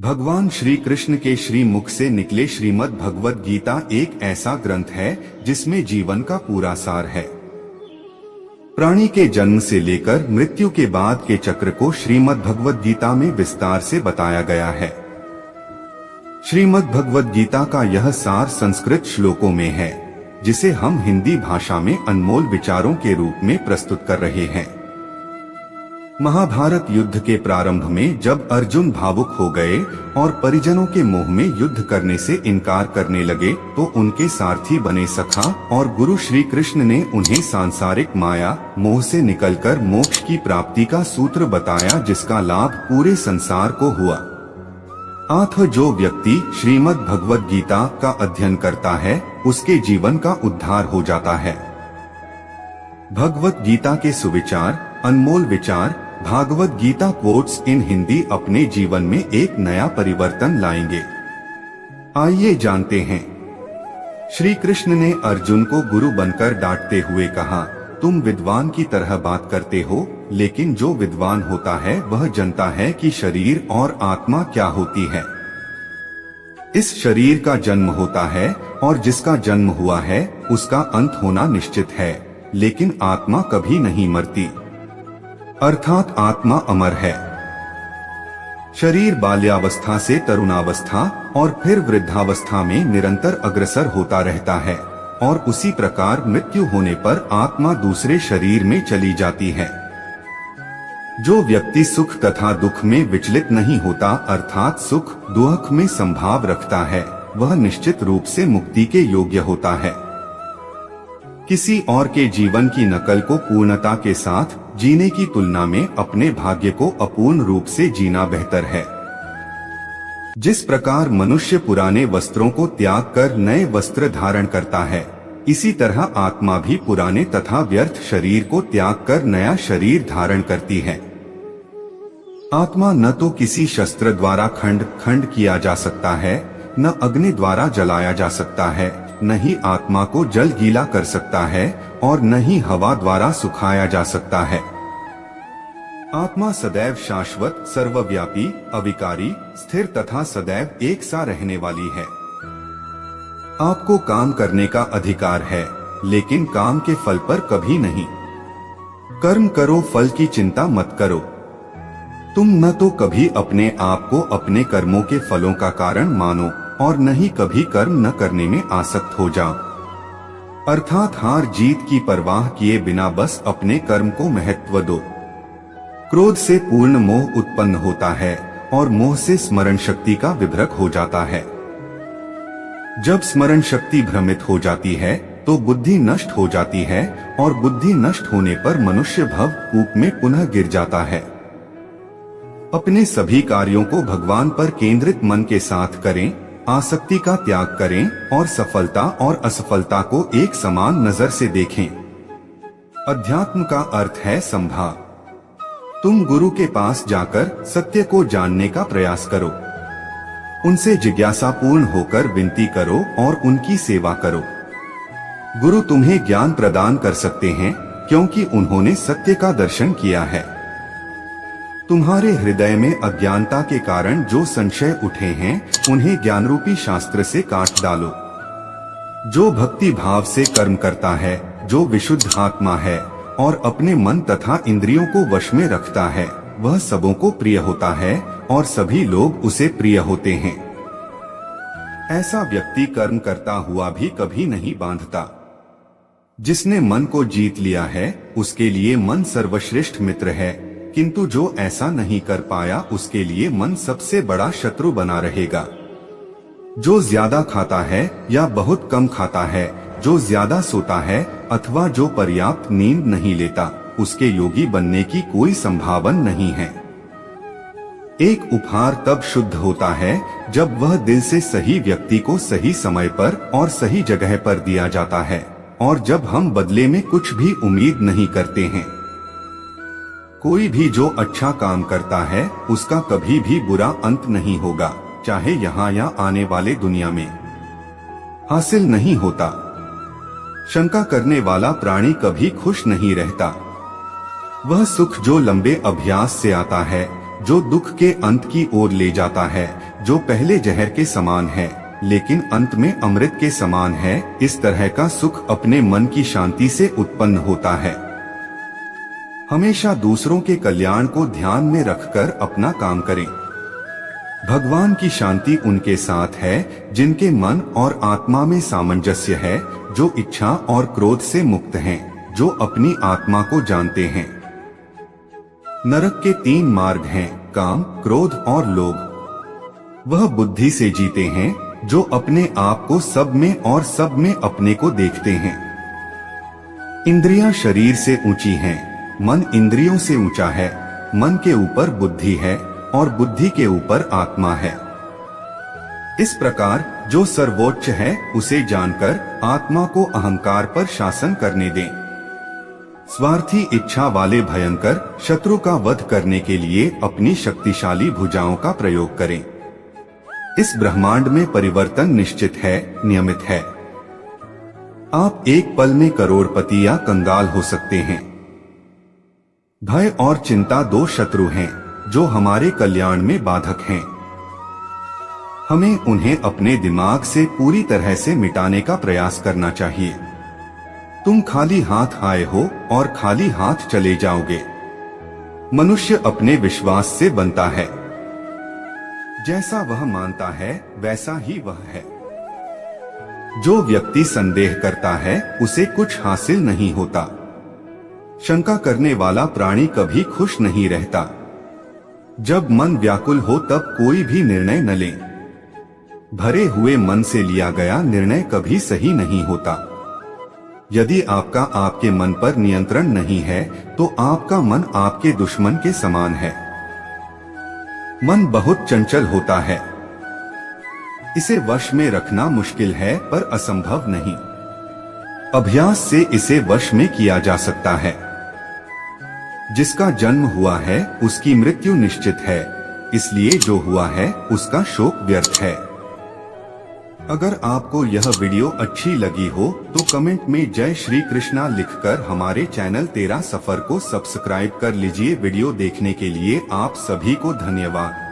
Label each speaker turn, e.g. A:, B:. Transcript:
A: भगवान श्री कृष्ण के श्री मुख से निकले श्रीमद् भगवद गीता एक ऐसा ग्रंथ है जिसमें जीवन का पूरा सार है। प्राणी के जन्म से लेकर मृत्यु के बाद के चक्र को श्रीमद् भगवद गीता में विस्तार से बताया गया है। श्रीमद् भगवद गीता का यह सार संस्कृत श्लोकों में है, जिसे हम हिंदी भाषा में अनमोल विचारों के रूप में प्रस्तुत कर रहे हैं। महाभारत युद्ध के प्रारंभ में जब अर्जुन भावुक हो गए और परिजनों के मोह में युद्ध करने से इनकार करने लगे, तो उनके सारथी बने सखा और गुरु श्री कृष्ण ने उन्हें सांसारिक माया मोह से निकलकर मोक्ष की प्राप्ति का सूत्र बताया, जिसका लाभ पूरे संसार को हुआ। अतः जो व्यक्ति श्रीमद् भगवद गीता का अध्ययन करता है, उसके जीवन का उद्धार हो जाता है। भगवद गीता के सुविचार, अनमोल विचार, भागवत गीता कोट्स इन हिंदी अपने जीवन में एक नया परिवर्तन लाएंगे। आइए जानते हैं। श्री कृष्ण ने अर्जुन को गुरु बनकर डांटते हुए कहा, तुम विद्वान की तरह बात करते हो, लेकिन जो विद्वान होता है वह जानता है कि शरीर और आत्मा क्या होती है। इस शरीर का जन्म होता है और जिसका जन्म हुआ है उसका अंत होना निश्चित है, लेकिन आत्मा कभी नहीं मरती, अर्थात आत्मा अमर है। शरीर बाल्यावस्था से तरुणावस्था और फिर वृद्धावस्था में निरंतर अग्रसर होता रहता है और उसी प्रकार मृत्यु होने पर आत्मा दूसरे शरीर में चली जाती है। जो व्यक्ति सुख तथा दुख में विचलित नहीं होता, अर्थात सुख दुख में संभाव रखता है, वह निश्चित रूप से मुक्ति के योग्य होता है। किसी और के जीवन की नकल को पूर्णता के साथ जीने की तुलना में अपने भाग्य को अपूर्ण रूप से जीना बेहतर है। जिस प्रकार मनुष्य पुराने वस्त्रों को त्याग कर नए वस्त्र धारण करता है, इसी तरह आत्मा भी पुराने तथा व्यर्थ शरीर को त्याग कर नया शरीर धारण करती है। आत्मा न तो किसी शस्त्र द्वारा खंड खंड किया जा सकता है, न अग्नि द्वारा जलाया जा सकता है, न ही आत्मा को जल गीला कर सकता है और न ही हवा द्वारा सुखाया जा सकता है। आत्मा सदैव शाश्वत, सर्वव्यापी, अविकारी, स्थिर तथा सदैव एक सा रहने वाली है। आपको काम करने का अधिकार है, लेकिन काम के फल पर कभी नहीं। कर्म करो, फल की चिंता मत करो। तुम न तो कभी अपने आप को अपने कर्मों के फलों का कारण मानो और न ही कभी कर्म न करने में आसक्त हो जाओ, अर्थात हार जीत की परवाह किए बिना बस अपने कर्म को महत्व दो। क्रोध से पूर्ण मोह उत्पन्न होता है और मोह से स्मरण शक्ति का विभ्रक हो जाता है। जब स्मरण शक्ति भ्रमित हो जाती है तो बुद्धि नष्ट हो जाती है और बुद्धि नष्ट होने पर मनुष्य भव कूप में पुनः गिर जाता है। अपने सभी कार्यों को भगवान पर केंद्रित मन के साथ करें, आसक्ति का त्याग करें और सफलता और असफलता को एक समान नजर से देखें। अध्यात्म का अर्थ है संभाव। तुम गुरु के पास जाकर सत्य को जानने का प्रयास करो, उनसे जिज्ञासापूर्ण होकर विनती करो और उनकी सेवा करो। गुरु तुम्हें ज्ञान प्रदान कर सकते हैं, क्योंकि उन्होंने सत्य का दर्शन किया है। तुम्हारे हृदय में अज्ञानता के कारण जो संशय उठे हैं, उन्हें ज्ञान रूपी शास्त्र से काट डालो। जो भक्ति भाव से कर्म करता है, जो विशुद्ध आत्मा है और अपने मन तथा इंद्रियों को वश में रखता है, वह सबों को प्रिय होता है और सभी लोग उसे प्रिय होते हैं। ऐसा व्यक्ति कर्म करता हुआ भी कभी नहीं बांधता। जिसने मन को जीत लिया है, उसके लिए मन सर्वश्रेष्ठ मित्र है, किंतु जो ऐसा नहीं कर पाया, उसके लिए मन सबसे बड़ा शत्रु बना रहेगा। जो ज्यादा खाता है या बहुत कम खाता है, जो ज्यादा सोता है अथवा जो पर्याप्त नींद नहीं लेता, उसके योगी बनने की कोई संभावना नहीं है। एक उपहार तब शुद्ध होता है जब वह दिल से सही व्यक्ति को सही समय पर और सही जगह पर दिया जाता है, और जब हम बदले में कुछ भी उम्मीद नहीं करते हैं। कोई भी जो अच्छा काम करता है, उसका कभी भी बुरा अंत नहीं होगा, चाहे यहाँ या आने वाले दुनिया में। हासिल नहीं होता। शंका करने वाला प्राणी कभी खुश नहीं रहता। वह सुख जो लंबे अभ्यास से आता है, जो दुख के अंत की ओर ले जाता है, जो पहले जहर के समान है लेकिन अंत में अमृत के समान है। इस तरह का सुख अपने मन की शांति से उत्पन्न होता है। हमेशा दूसरों के कल्याण को ध्यान में रखकर अपना काम करें। भगवान की शांति उनके साथ है जिनके मन और आत्मा में सामंजस्य है, जो इच्छा और क्रोध से मुक्त हैं, जो अपनी आत्मा को जानते हैं। नरक के 3 मार्ग हैं, काम, क्रोध और लोभ। वह बुद्धि से जीते हैं जो अपने आप को सब में और सब में अपने को देखते हैं। इंद्रियां शरीर से ऊंची हैं, मन इंद्रियों से ऊंचा है। मन के ऊपर बुद्धि है और बुद्धि के ऊपर आत्मा है। इस प्रकार जो सर्वोच्च है उसे जानकर आत्मा को अहंकार पर शासन करने दें। स्वार्थी इच्छा वाले भयंकर शत्रु का वध करने के लिए अपनी शक्तिशाली भुजाओं का प्रयोग करें। इस ब्रह्मांड में परिवर्तन निश्चित है, नियमित है। आप एक पल में करोड़पति या कंगाल हो सकते हैं। भय और चिंता 2 शत्रु हैं जो हमारे कल्याण में बाधक हैं। हमें उन्हें अपने दिमाग से पूरी तरह से मिटाने का प्रयास करना चाहिए। तुम खाली हाथ आए हो और खाली हाथ चले जाओगे। मनुष्य अपने विश्वास से बनता है। जैसा वह मानता है वैसा ही वह है। जो व्यक्ति संदेह करता है उसे कुछ हासिल नहीं होता। शंका करने वाला प्राणी कभी खुश नहीं रहता। जब मन व्याकुल हो तब कोई भी निर्णय न ले। भरे हुए मन से लिया गया निर्णय कभी सही नहीं होता। यदि आपका आपके मन पर नियंत्रण नहीं है तो आपका मन आपके दुश्मन के समान है। मन बहुत चंचल होता है। इसे वश में रखना मुश्किल है पर असंभव नहीं। अभ्यास से इसे वश में किया जा सकता है। जिसका जन्म हुआ है उसकी मृत्यु निश्चित है, इसलिए जो हुआ है उसका शोक व्यर्थ है। अगर आपको यह वीडियो अच्छी लगी हो तो कमेंट में जय श्री कृष्णा लिखकर हमारे चैनल तेरा सफर को सब्सक्राइब कर लीजिए। वीडियो देखने के लिए आप सभी को धन्यवाद।